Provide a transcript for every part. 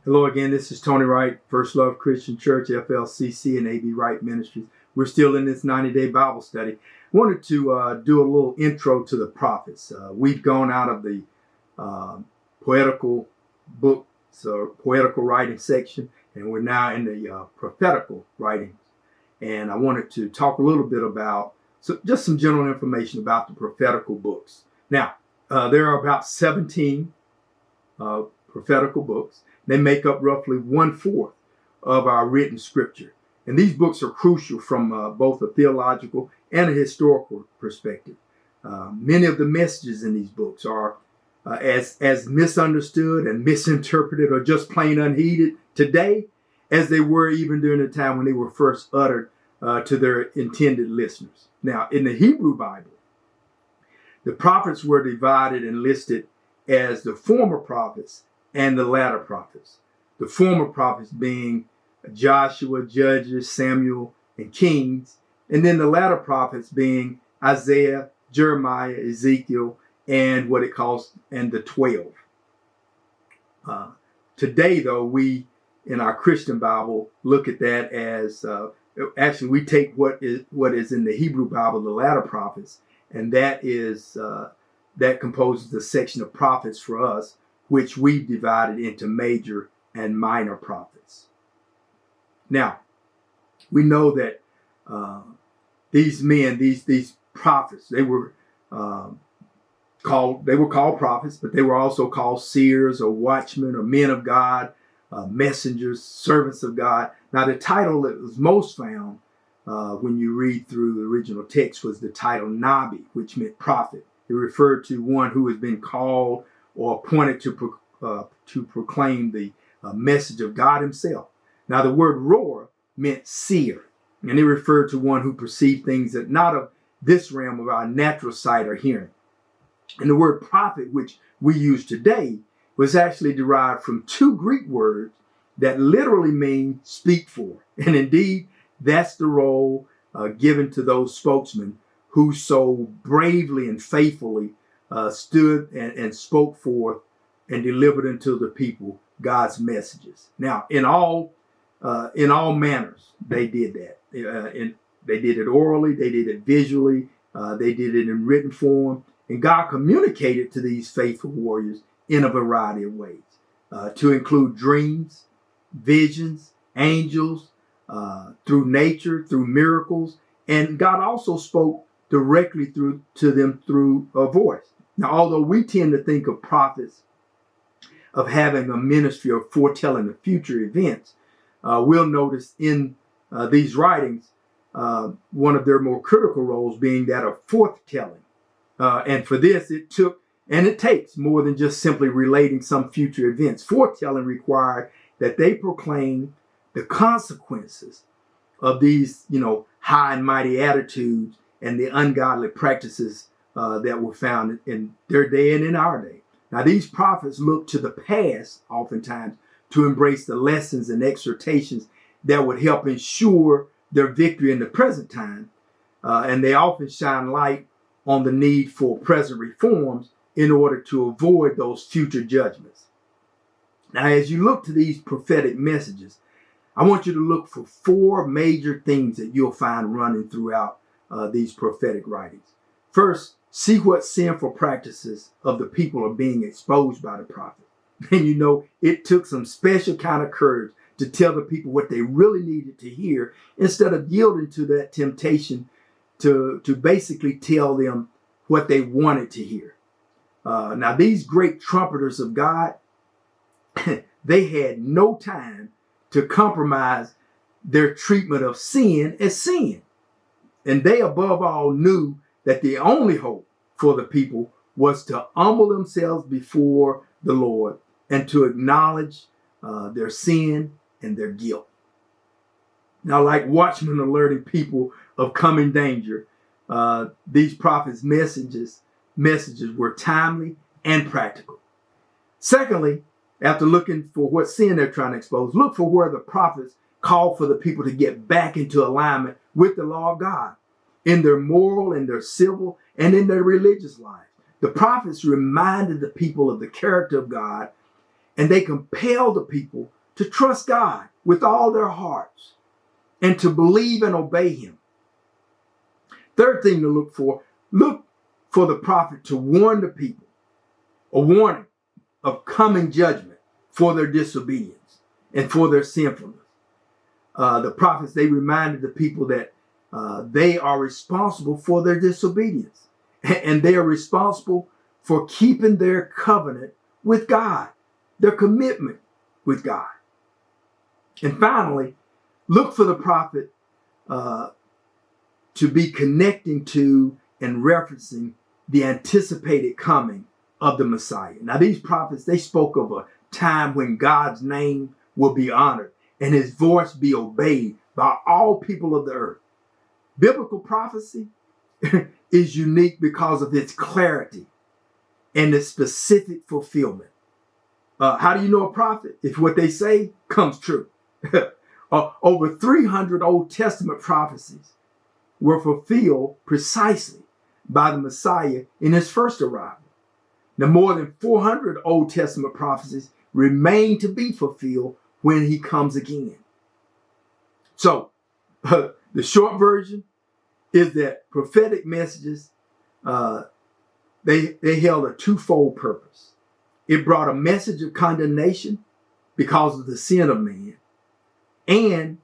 Hello again, this is Tony Wright, First Love Christian Church, FLCC, and A.B. Wright Ministries. We're still in this 90-day Bible study. I wanted to do a little intro to the prophets. We've gone out of the poetical books or poetical writing section, and we're now in the prophetical writings. And I wanted to talk a little bit about just some general information about the prophetical books. Now, there are about 17 prophetical books. They make up roughly 1/4 of our written scripture. And these books are crucial from both a theological and a historical perspective. Many of the messages in these books are as misunderstood and misinterpreted or just plain unheeded today as they were even during the time when they were first uttered to their intended listeners. Now, in the Hebrew Bible, the prophets were divided and listed as the former prophets and the latter prophets. The former prophets being Joshua, Judges, Samuel, and Kings, and then the latter prophets being Isaiah, Jeremiah, Ezekiel, and what it calls the 12. Today, though, we in our Christian Bible look at that as actually we take what is in the Hebrew Bible, the latter prophets, and that composes the section of prophets for us, which we've divided into major and minor prophets. Now, we know that these men, these prophets, they were called prophets, but they were also called seers or watchmen or men of God, messengers, servants of God. Now, the title that was most found when you read through the original text was the title Nabi, which meant prophet. It referred to one who has been called or appointed to proclaim the message of God himself. Now, the word roar meant seer, and it referred to one who perceived things that not of this realm of our natural sight or hearing. And the word prophet, which we use today, was actually derived from two Greek words that literally mean speak for. And indeed, that's the role given to those spokesmen who so bravely and faithfully stood and spoke forth and delivered unto the people God's messages. Now, in all manners, they did that. They did it orally, they did it visually, they did it in written form, and God communicated to these faithful warriors in a variety of ways, to include dreams, visions, angels, through nature, through miracles, and God also spoke directly to them through a voice. Now, although we tend to think of prophets of having a ministry of foretelling the future events, we'll notice in these writings one of their more critical roles being that of foretelling. And for this, it takes more than just simply relating some future events. Foretelling required that they proclaim the consequences of these, high and mighty attitudes and the ungodly practices that were found in their day and in our day. Now, these prophets look to the past, oftentimes, to embrace the lessons and exhortations that would help ensure their victory in the present time. And they often shine light on the need for present reforms in order to avoid those future judgments. Now, as you look to these prophetic messages, I want you to look for 4 major things that you'll find running throughout these prophetic writings. First, see what sinful practices of the people are being exposed by the prophet. And it took some special kind of courage to tell the people what they really needed to hear instead of yielding to that temptation to basically tell them what they wanted to hear. Now, these great trumpeters of God, they had no time to compromise their treatment of sin as sin. And they, above all, knew that the only hope for the people was to humble themselves before the Lord and to acknowledge their sin and their guilt. Now, like watchmen alerting people of coming danger, these prophets' messages were timely and practical. Secondly, after looking for what sin they're trying to expose, look for where the prophets call for the people to get back into alignment with the law of God in their moral, in their civil, and in their religious lives. The prophets reminded the people of the character of God and they compel the people to trust God with all their hearts and to believe and obey him. Third thing to look for the prophet to warn the people, a warning of coming judgment for their disobedience and for their sinfulness. The prophets, they reminded the people that they are responsible for their disobedience, and they are responsible for keeping their covenant with God, their commitment with God. And finally, look for the prophet to be connecting to and referencing the anticipated coming of the Messiah. Now, these prophets, they spoke of a time when God's name will be honored and his voice be obeyed by all people of the earth. Biblical prophecy is unique because of its clarity and its specific fulfillment. How do you know a prophet? If what they say comes true. Over 300 Old Testament prophecies were fulfilled precisely by the Messiah in his first arrival. Now, more than 400 Old Testament prophecies remain to be fulfilled when he comes again. So, the short version is that prophetic messages, they held a twofold purpose. It brought a message of condemnation because of the sin of man, and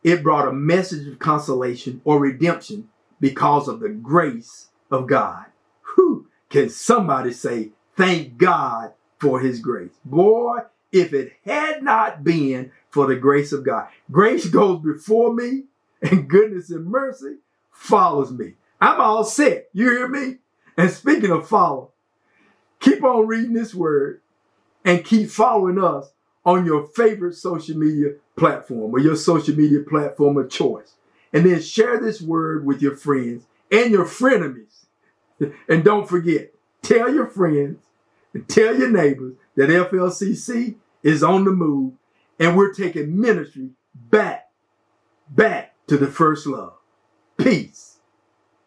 it brought a message of consolation or redemption because of the grace of God. Whew, can somebody say, thank God for his grace? Boy, if it had not been for the grace of God. Grace goes before me, and goodness and mercy follows me. I'm all set. You hear me? And speaking of follow, keep on reading this word and keep following us on your favorite social media platform or your social media platform of choice. And then share this word with your friends and your frenemies. And don't forget, tell your friends and tell your neighbors that FLCC is on the move and we're taking ministry back to the first love. Peace.